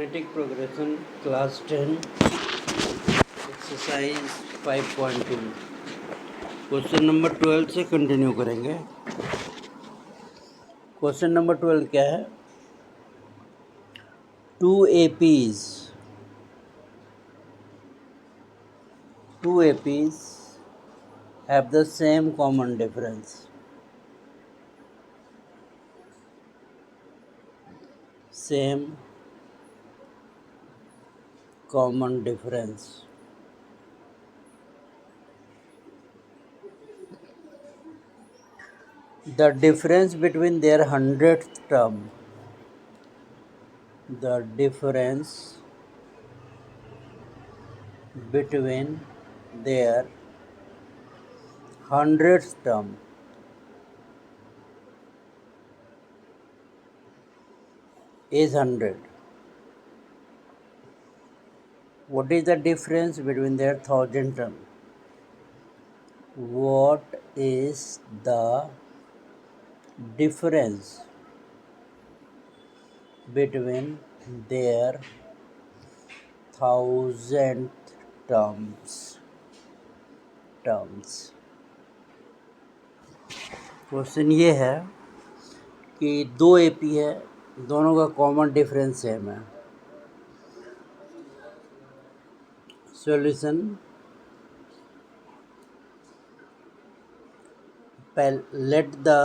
Arithmetic progression class 10 exercise 5.2 question number 12 से continue करेंगे। Question number 12 क्या है? Two APs have the same common difference. Same common difference. The difference between their 100th term. The difference between their 100th term is 100. What is the difference between their 1000th term? What is the difference between their 1000th terms? Question ये है कि दो AP है, दोनों का common difference same है। Solution, let the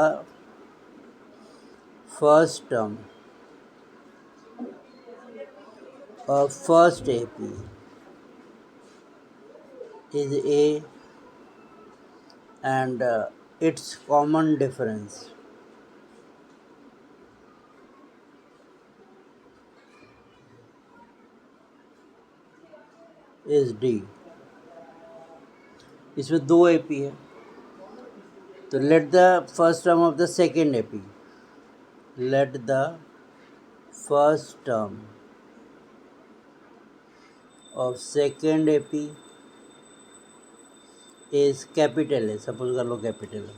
first term of first AP is A and its common difference is D। इसमें दो एपी है तो let the first term of the second AP, let the first term of second AP is capital है, suppose कर लो capital है,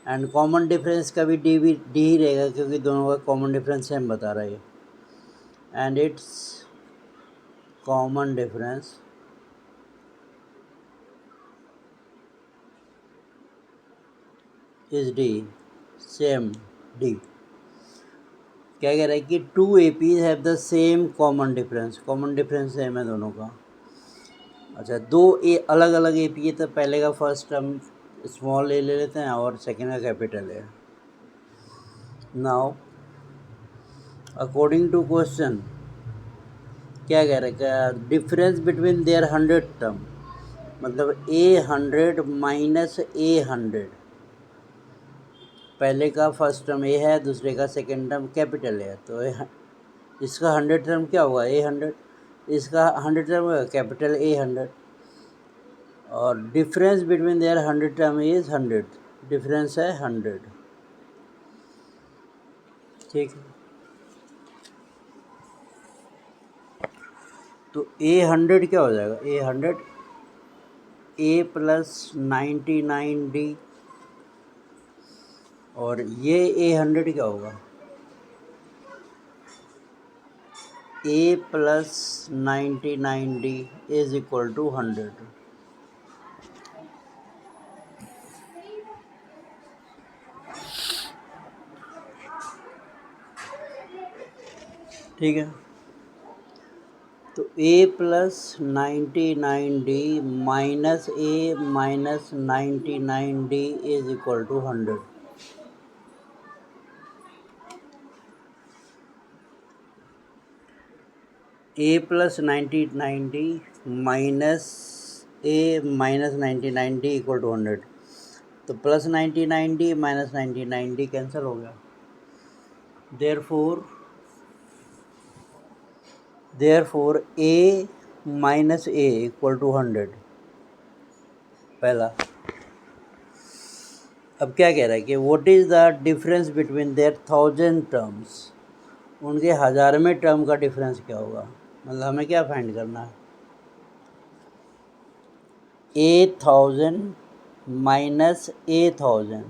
and common difference का भी D ही रहेगा क्योंकि दोनों का कॉमन डिफरेंस सेम बता रहा है, and it's common difference is D, same D. क्या कह रहा है कि two APs have the same common difference, common difference same है दोनों का। अच्छा, दो अलग अलग एपी है तो पहले का फर्स्ट टर्म स्मॉल ए ले लेते हैं और सेकेंड का कैपिटल है। नाउ अकॉर्डिंग टू क्वेश्चन क्या कह रहा है? डिफरेंस बिटवीन देयर 100 टर्म, मतलब A100 माइनस A100। पहले का फर्स्ट टर्म ए है, दूसरे का सेकेंड टर्म कैपिटल है, तो इसका 100 टर्म क्या होगा? A100। इसका 100 टर्म होगा कैपिटल A100, और difference between there 100 term is 100, difference है 100। ठीक है, तो A100 क्या हो जाएगा? A100 A प्लस 99D, और ये A100 क्या होगा? A plus 99D is equal to 100। ठीक है, तो A plus 99D minus A minus 99D is equal to 100। A plus 99D minus A minus 99D equal to 100, तो plus 99D minus 99D cancel हो गया। Therefore A minus A equal to 100 पहला। अब क्या कह रहा है कि what is the difference between their 1000 terms, उनके 1000वें टर्म का डिफरेंस क्या होगा? मतलब हमें क्या फाइंड करना है? A1000 माइनस A1000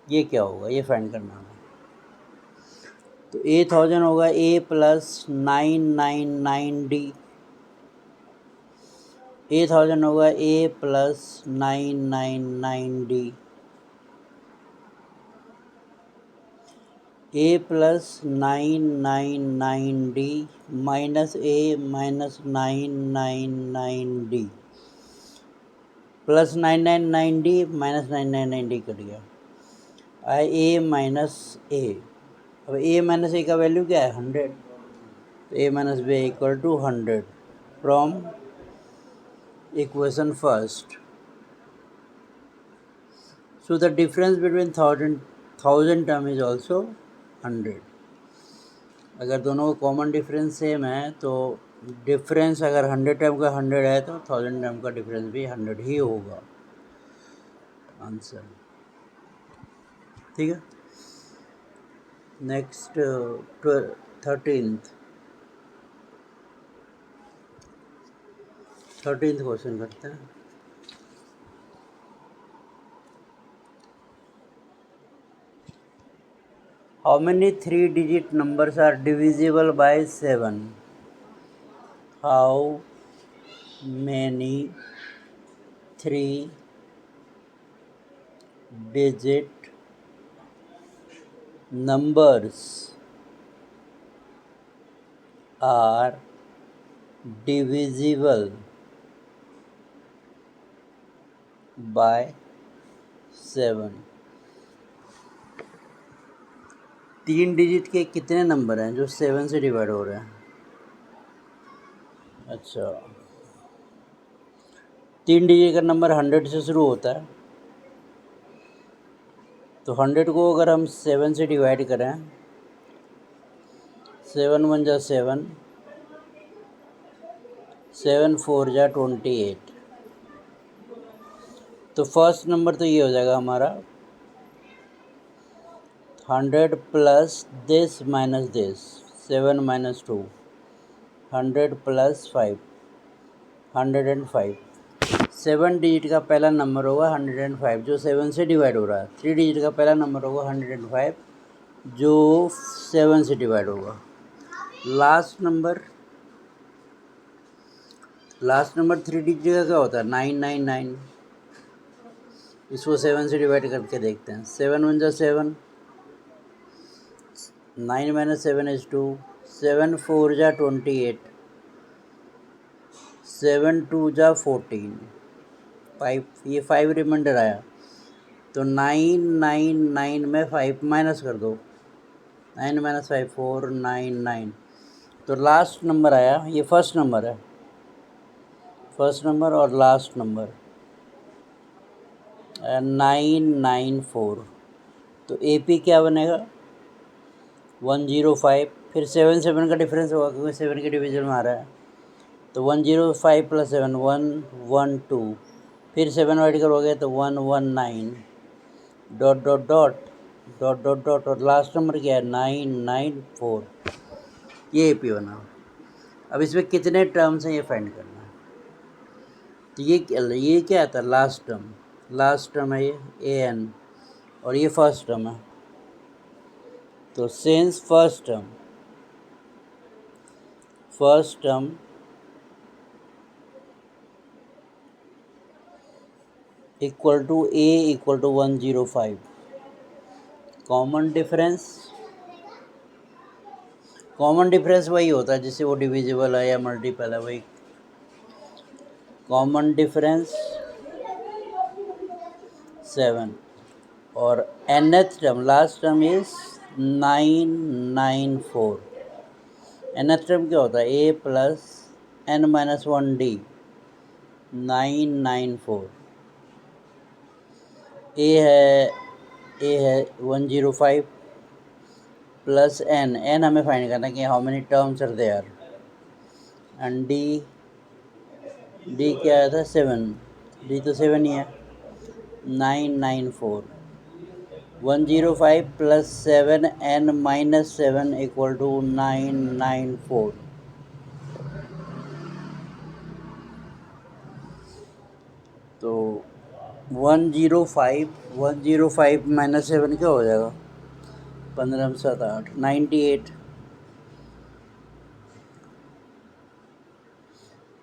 ये क्या होगा, ये फाइंड करना है। तो 1000 होगा A प्लस 999D। 8000 होगा A plus 999D। A plus 999D minus A minus 999D plus 999D minus 999D cut गया। आई A माइनस A। अब A माइनस A का वैल्यू क्या है 100। तो A minus B equal to 100 from equation first. So the difference between thousand term is also 100। अगर दोनों का कॉमन डिफरेंस सेम है तो डिफरेंस अगर 100 टर्म का 100 है तो 1000 टर्म का डिफरेंस भी 100 ही होगा आंसर। ठीक है। नेक्स्ट 13th क्वेश्चन करते हैं। How many 3-digit numbers are divisible by 7? How many 3-digit numbers are divisible by 7? 3 digit के कितने नंबर हैं जो 7 से डिवाइड हो रहे हैं? अच्छा, 3 डिजिट का नंबर 100 से शुरू होता है, तो 100 को अगर हम 7 से डिवाइड करें, 7 1 जा 7, 7 4 जा 28। तो फर्स्ट नंबर तो ये हो जाएगा हमारा 100 plus this minus this, 7 minus 2, 100 plus 5, 105। 7 digit का पहला नंबर होगा 105 जो 7 से डिवाइड हो रहा है। 3 डिजिट का पहला नंबर होगा 105 जो 7 से डिवाइड होगा। लास्ट नंबर 3 डिजिट का क्या होता है 999। इसको 7 से डिवाइड करके देखते हैं। 7 1 जा 7, 9 माइनस 7 इज 2, 7 4 जा 28, 7 2 जा 14, 5 ये 5 रिमाइंडर आया तो 999 में 5 माइनस कर दो, 9 माइनस 5 4 9 9। तो लास्ट नंबर आया, ये फर्स्ट नंबर है, फर्स्ट नंबर और लास्ट नंबर 994। तो AP क्या बनेगा 105। फिर 7 7 का डिफरेंस होगा क्योंकि 7 के डिवीजन में आ रहा है, तो 105 प्लस 7 112। फिर 7 ऐड करोगे तो 119 dot dot dot dot dot dot और लास्ट नंबर क्या है 994। ये AP बना। अब इसमें कितने टर्म्स हैं ये फाइंड करना है। तो ये क्या था लास्ट टर्म है ये AN और ये फर्स्ट टर्म है। तो since first term equal to A equal to 105, common difference वही होता है जिससे वो डिविजिबल है या मल्टीपल है, वही कॉमन डिफरेंस 7 और nth term last term is 994। nth term क्या होता है A plus n minus 1D 994। A है 105 प्लस n हमें फाइंड करना है कि how many terms are there, and D क्या आया था 7, D तो 7 ही है 994। 105 plus 7 n minus 7 equal to 994। तो 105 माइनस 7 क्या हो जाएगा 15 7 8 98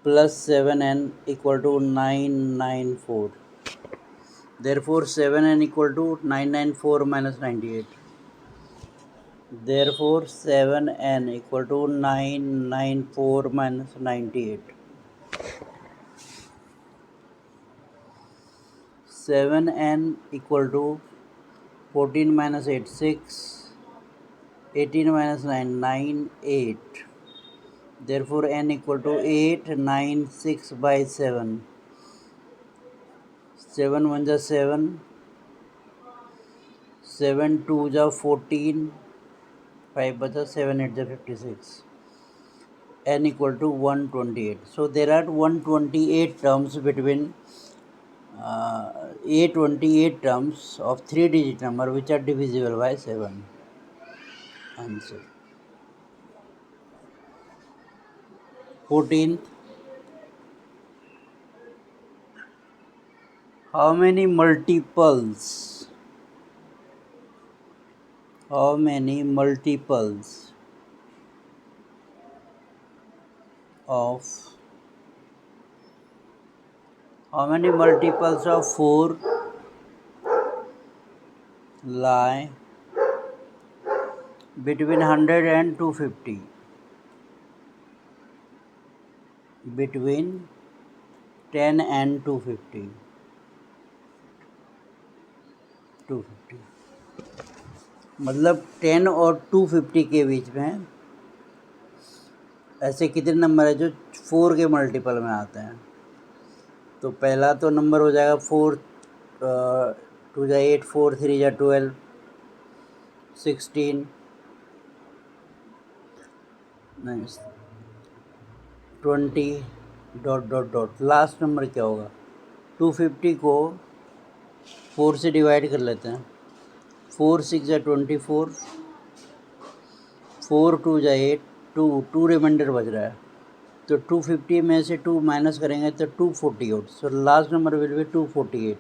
plus 7n equal to 994. Therefore 7n equal to 994 minus 98. Therefore 7n equal to 994 minus 98. 7n equal to 14 minus 8 6, 18 minus 9 9 8. Therefore n equal to 8 9 6 by 7. 7 1 जा 7, 7 2 जा 14, 5 बचा 7 8 जा 56. N equal to 128. So there are 128 terms between 828 terms of 3-digit number which are divisible by 7. Answer. 14th. How many multiples of 4 lie between 100 and 250? Between 10 and 250. 250 मतलब 10 और 250 के बीच में ऐसे कितने नंबर है जो 4 के मल्टीपल में आते हैं? तो पहला तो नंबर हो जाएगा 4 2 जा 8 4 3 जा 12 16 नहीं 20 ... लास्ट नंबर क्या होगा? 250 को 4 से डिवाइड कर लेते हैं. 4 6 जा 24, 4 2 जा 8, 2 रिमाइंडर बच रहा है. तो 250 में से 2 माइनस करेंगे तो 248. So last number will be 248.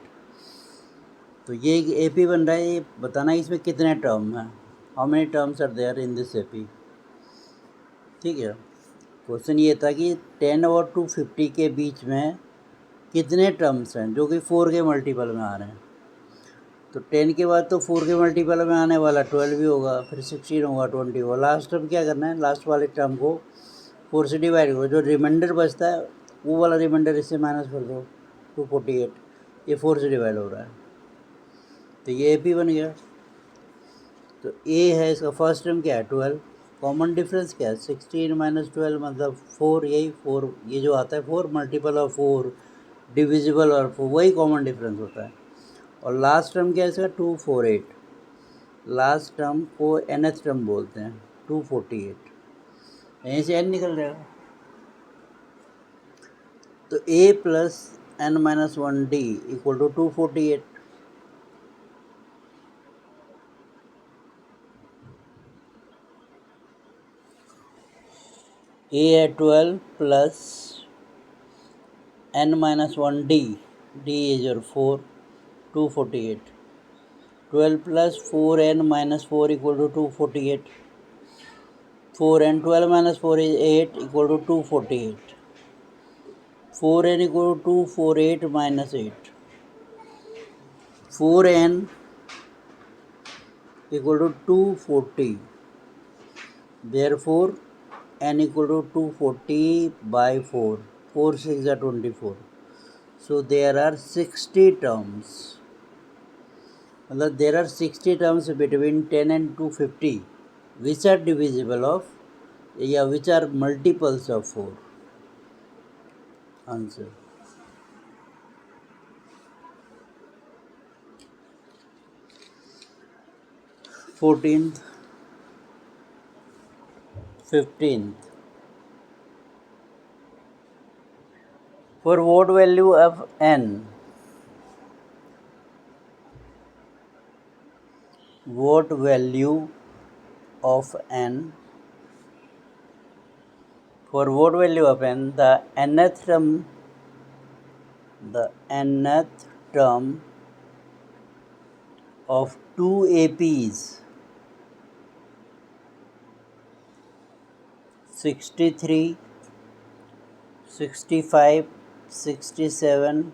तो ये एक एपी बन रहा है. ये बताना इसमें कितने टर्म हैं. How many terms are there in this AP. ठीक है. क्वेश्चन ये था कि 10 और 250 के बीच में कितने टर्म्स हैं जो कि 4 के मल्टीपल में आ रहे हैं. तो 10 के बाद तो 4 के मल्टीपल में आने वाला 12 भी होगा, फिर 16 होगा, 20 होगा. लास्ट टर्म क्या करना है? लास्ट वाले टर्म को 4 से डिवाइड करो. जो रिमाइंडर बचता है वो वाला रिमाइंडर इससे माइनस कर दो. 248 ये 4 से डिवाइड हो रहा है. तो ये एपी बन गया. तो ए है इसका फर्स्ट टर्म क्या है? 12. कॉमन डिफरेंस क्या है? 16 माइनस 12 मतलब 4. यही 4 ये जो आता है 4 मल्टीपल ऑफ 4 डिविजिबल और 4 वही कॉमन डिफरेंस होता है. और लास्ट टर्म क्या है इसका? 248. लास्ट टर्म को nth टर्म बोलते हैं. 248 यहीं से n निकल जाएगा. तो a plus n minus 1d equal to 248. a है 12 plus n minus 1d, d is your 4, 248. 12 plus 4n minus 4 equal to 248. 4n 12 minus 4 is 8 equal to 248. 4n equal to 248 minus 8. 4n equal to 240. Therefore n equal to 240 by 4. 4 6 are 24. So there are 60 terms. There are 60 terms between 10 and 250 which are divisible of, which are multiples of 4. Answer. Fourteenth. 15th. For what value of n? What value of n? For what value of n? The nth term of two APs 63, 65, 67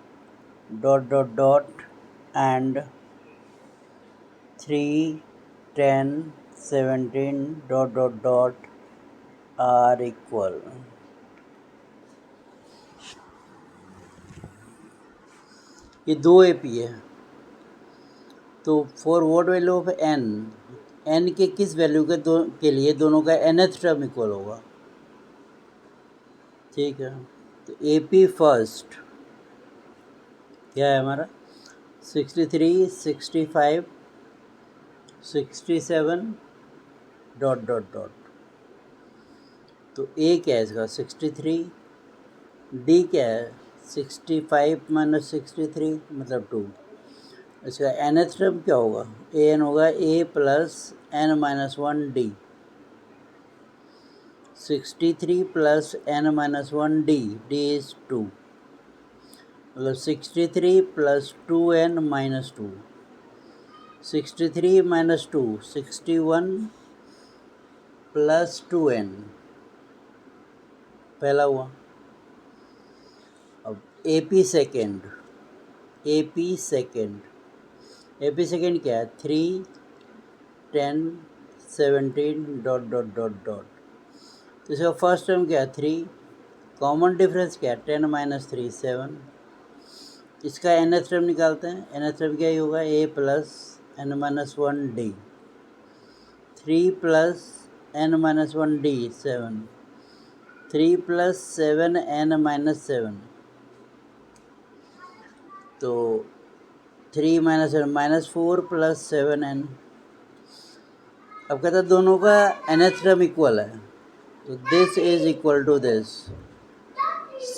and 3, 10, 17 are equal. ये दो AP है, तो for what value of N के किस value के लिए दोनों का nth टर्म इक्वल होगा, ठीक है। तो एपी फर्स्ट क्या है हमारा 63, 65, 67 तो ए क्या है इसका 63, डी क्या है 65 माइनस 63 मतलब 2। इसका nth टर्म क्या होगा, ए एन होगा A plus N minus 1 D, 63 plus N minus 1 D, D is 2, मतलब 63 plus 2n minus 2, 63 minus 2 61 plus 2n पहला हुआ। अब एपी सेकेंड क्या है 3, 10, 17 तो इसका फर्स्ट टर्म क्या है 3, कॉमन डिफरेंस क्या है 10 माइनस 3 7, इसका nth टर्म निकालते हैं, nth टर्म क्या ही होगा a plus n minus 1 D, 3 plus n minus 1 D 7, 3 plus 7n minus 7, तो 3 माइनस 7 माइनस 4 प्लस 7n। अब कहता है दोनों का nth टर्म इक्वल है, तो this is equal to this,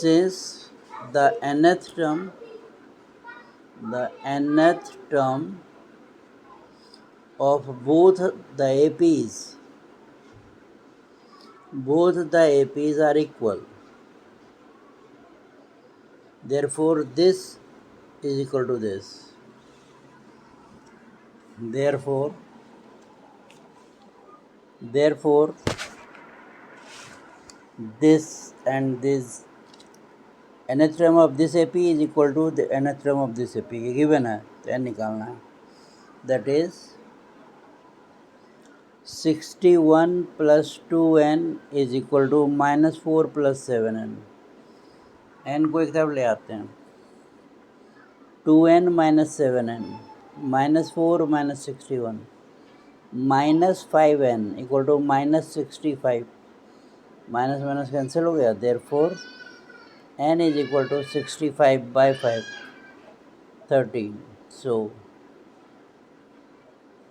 since the nth term of both the APs are equal, therefore this is equal to this, therefore this and this nth term of this AP is equal to the nth term of this AP, ये given है तो n निकालना है, that is 61 plus 2n is equal to minus 4 plus 7n, n को एक तरफ ले आते हैं, 2n minus 7n minus 4 minus 61 minus 5n equal to minus 65, minus minus cancel हो गया, therefore n is equal to 65 by 5 13, so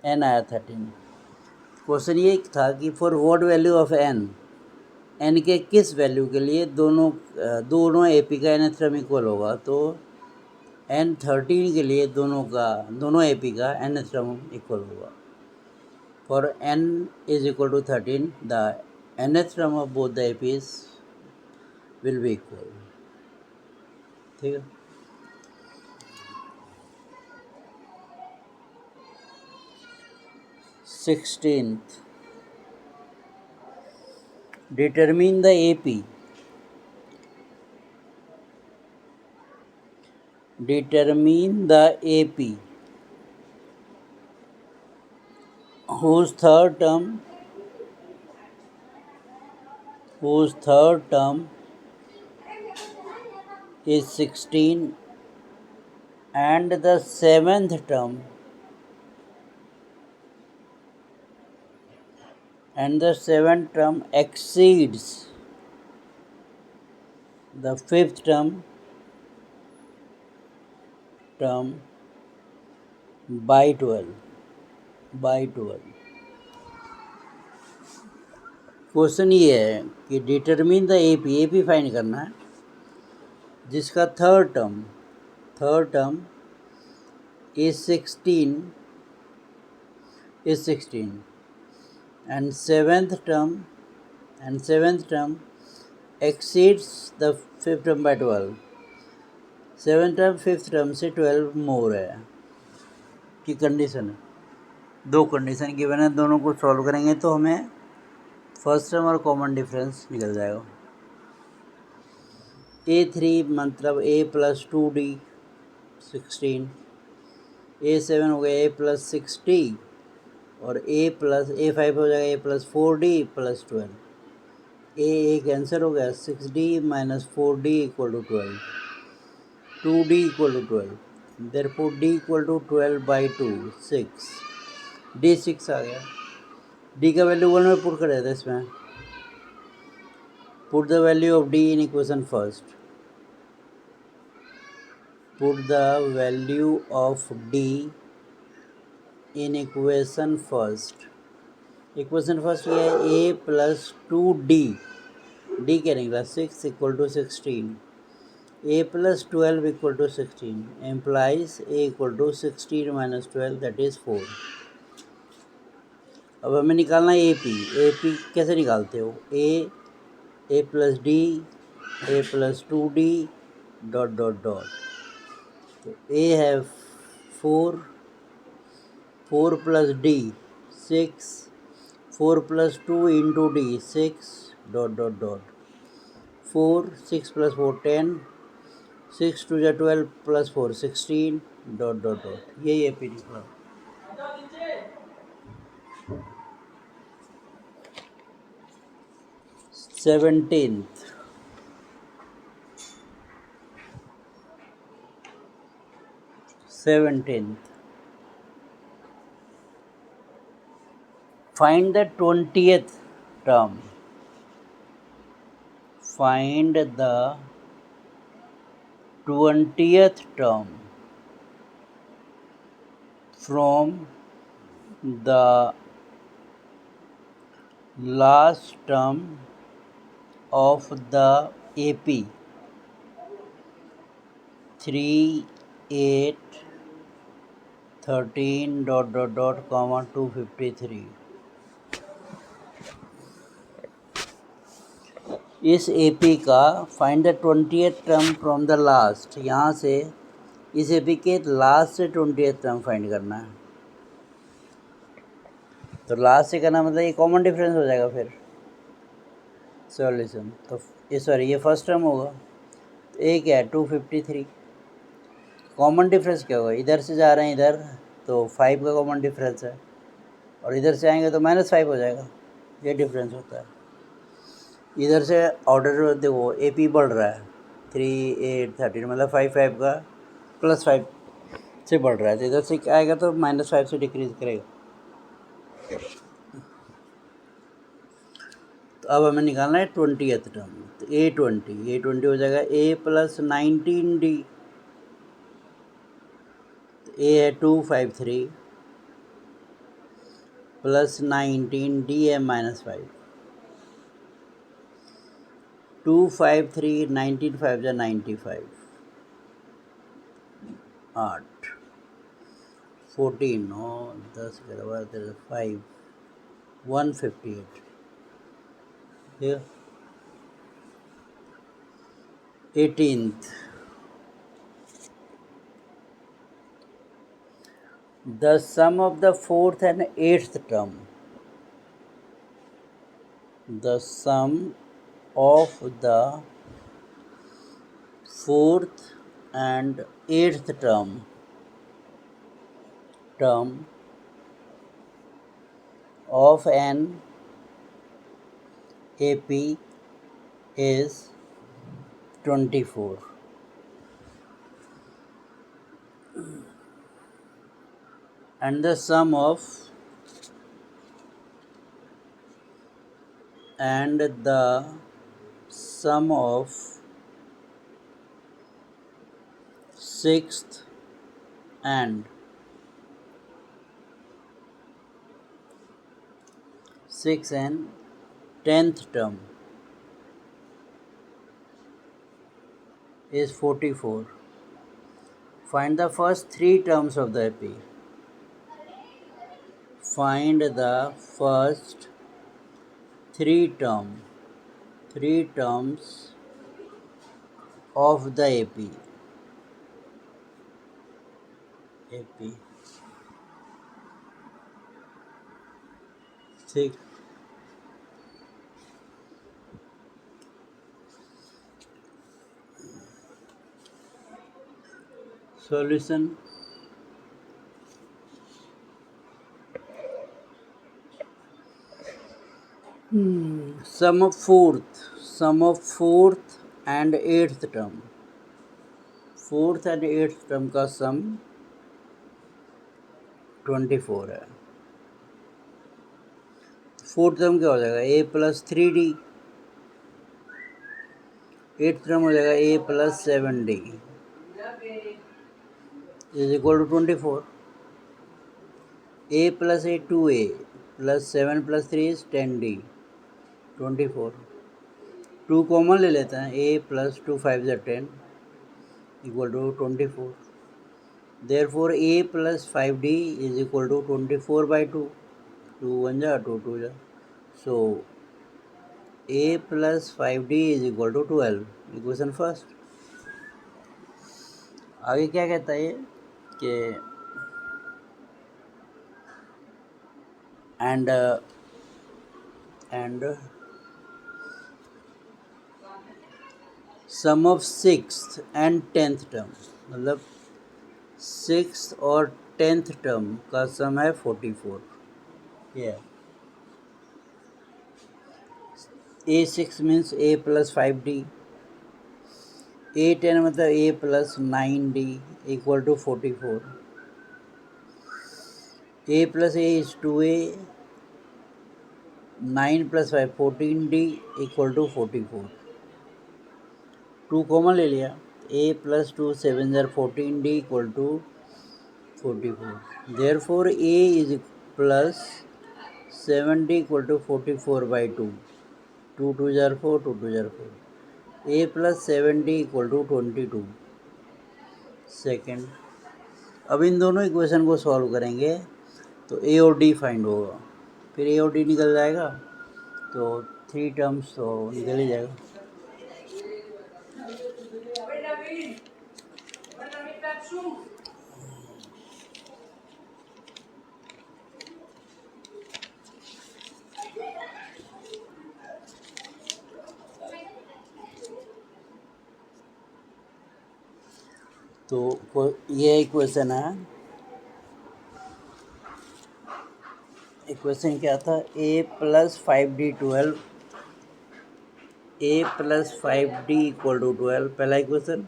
n आया 13। Question ये था कि for what value of n के किस वैल्यू के लिए दोनों एपी का nth टर्म इक्वल होगा, तो n 13 के लिए दोनों एपी का nth टर्म इक्वल होगा। For n is equal to 13 the nth term of both the APs will be equal, ठीक है। Sixteenth, determine the AP whose third term is 16 and the seventh term exceeds the fifth term by 12। Question ये है कि determine the AP find करना है जिसका third term is 16 and seventh term exceeds the fifth term by 12, seventh term fifth term से 12 मोर है की condition है। दो कंडीशन गिवन है, दोनों को सॉल्व करेंगे तो हमें फर्स्ट टर्म और कॉमन डिफरेंस निकल जाएगा। A3 मतलब A प्लस 2D 16, A7 हो गया A प्लस 6D और A5 हो जाएगा A plus 4D plus 12। A cancel हो गया, 6D minus 4D equal to 12, 2D equal to 12, therefore D equal to 12 by 2 6, D 6 आ गया। D का वैल्यू 1 में पुट कर देते इसमें, put the value of D in equation first, put the value of D in equation first। Equation first ये है A plus 2D, D क्या निकला 6 equal to 16, A plus 12 equal to 16 implies A equal to 16 minus 12 that is 4। अब हमें निकालना है AP कैसे निकालते हो, A plus D A plus 2D dot dot dot, तो A है 4 plus D 6, 4 plus 2 into D 6 dot dot dot, 4 6 plus 4 10, 6 टू जा 12 प्लस 4 16 डॉट डॉट डॉट, यही AP निकला। Seventeenth, find the 20th term, find the 20th term from the last term of the AP 3 8 13 dot dot dot comma 253। इस AP का find the 20th term from the last, यहाँ से इस AP के last से 20th term find करना है। तो लास्ट से करना मतलब ये कॉमन डिफरेंस हो जाएगा फिर सॉल्यूशन। तो ये फर्स्ट टर्म होगा, तो A क्या है 253, कॉमन डिफरेंस क्या होगा, इधर से जा रहे हैं इधर तो 5 का कॉमन डिफरेंस है, और इधर से आएंगे तो -5 हो जाएगा, ये डिफरेंस होता है। इधर से ऑर्डर देखो AP बढ़ रहा है 3 8 13 मतलब 5 5 का +5 से बढ़ रहा है, तो इधर से क्या आएगा तो -5 से डिक्रीज करेगा। तो अब हमें निकालना है 20th टर्म, तो A20 हो जाएगा A प्लस 19D, तो A है 253 प्लस 19 D है -5, 253 19 5 जा 95, 8 14 और 10 के बाद 5 158। 18th, the sum of the 4th and 8th term, the sum of the 4th and 8th term of an AP is 24, and the sum of 6th and 10th term is 44. Find the first 3 terms of the AP. Find the first 3 terms of the AP. ठीक, solution sum of fourth and eighth term, fourth and eighth term का sum 24 है। Fourth term क्या हो जाएगा, A plus 3d, eighth term हो जाएगा A plus 7d is equal to 24। A plus A 2a plus 7 plus 3 is 10d 24। 2 common ले लेते हैं, a plus 2 5 is 10 equal to 24। Therefore a plus 5d is equal to 24 by 2, 2 1 जा 2 2 जा, so a plus 5d is equal to 12, equation first. आगे क्या कहता है कि and sum of sixth and tenth term, मतलब सिक्स्थ और टेंथ टर्म का सम है 44। ये a6 means a plus 5d, a10 मतलब a plus 9d equal to 44। a plus a is 2a, 9 plus 5 14d equal to 44। 2 common ले लिया, a plus 2 7 ज़र 14d equal to 44। Therefore a is plus 7d equal to 44 by 2, 2 2 ज़र 4, 2 2 ज़र 4, a plus 7d equal to 22 second. अब इन दोनों equation को solve करेंगे तो a और d फाइंड होगा, फिर a और d निकल जाएगा तो 3 टर्म्स तो निकल ही जाएगा। तो ये इक्वेशन है, इक्वेशन क्या था, a plus 5d 12, a plus 5d equal to 12 पहला इक्वेशन,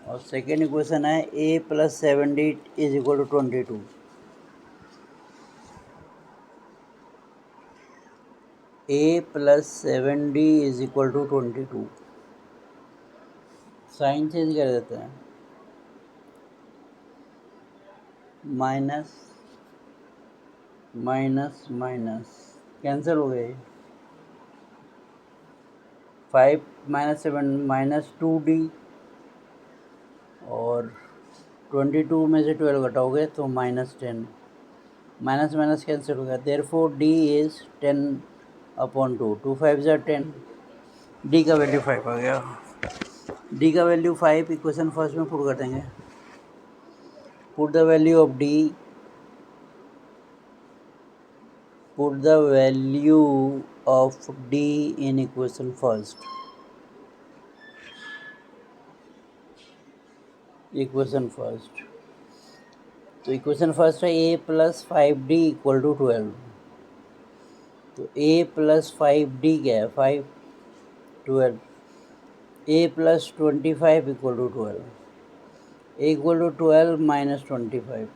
और सेकेंड इक्वेशन है a plus 7d is equal to 22। a plus 7d is equal to 22, sign change कर देते हैं, माइनस माइनस माइनस कैंसिल हो गए, 5 माइनस 7 माइनस 2d, और 22 में से 12 घटाओगे तो माइनस 10, माइनस माइनस कैंसिल हो गया। देयरफॉर d इज 10/2, 2 5 ज़र 10, d का वैल्यू 5 आ गया। d का वैल्यू 5 इक्वेशन फर्स्ट में पुट कर देंगे, put the value of d, put the value of d in equation first, equation first. तो इक्वेशन फर्स्ट है a plus 5d equal to 12, तो a प्लस 5d क्या है, 5 12, a plus 25 equal to 12, a equal to 12 minus 25,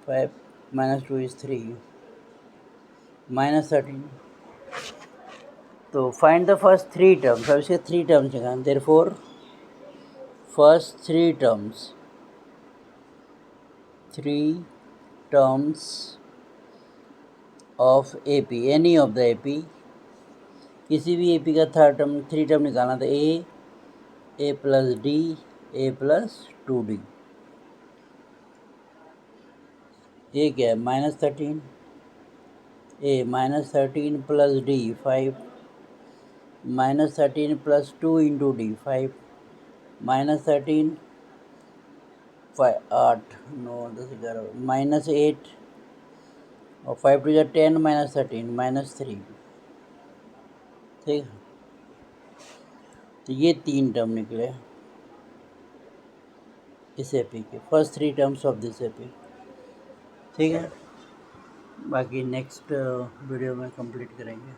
5 minus 2 is 3, minus 13। तो find the first 3 terms, अब इसके 3 terms निकालें। Therefore first 3 terms of AP, any of the AP, किसी भी AP का थर्ड टर्म 3 टर्म निकालना था, a plus d, a plus 2d, ये क्या है minus 13, a minus 13 plus d 5, minus 13 plus 2 into d 5, minus 13 8 9 10 11, minus 8 और 5 टू 10 माइनस 13 माइनस 3, ठीक। तो ये 3 टर्म निकले। इस एपी के, first 3 terms of this AP. ठीक है, बाकी नेक्स्ट वीडियो में कंप्लीट करेंगे।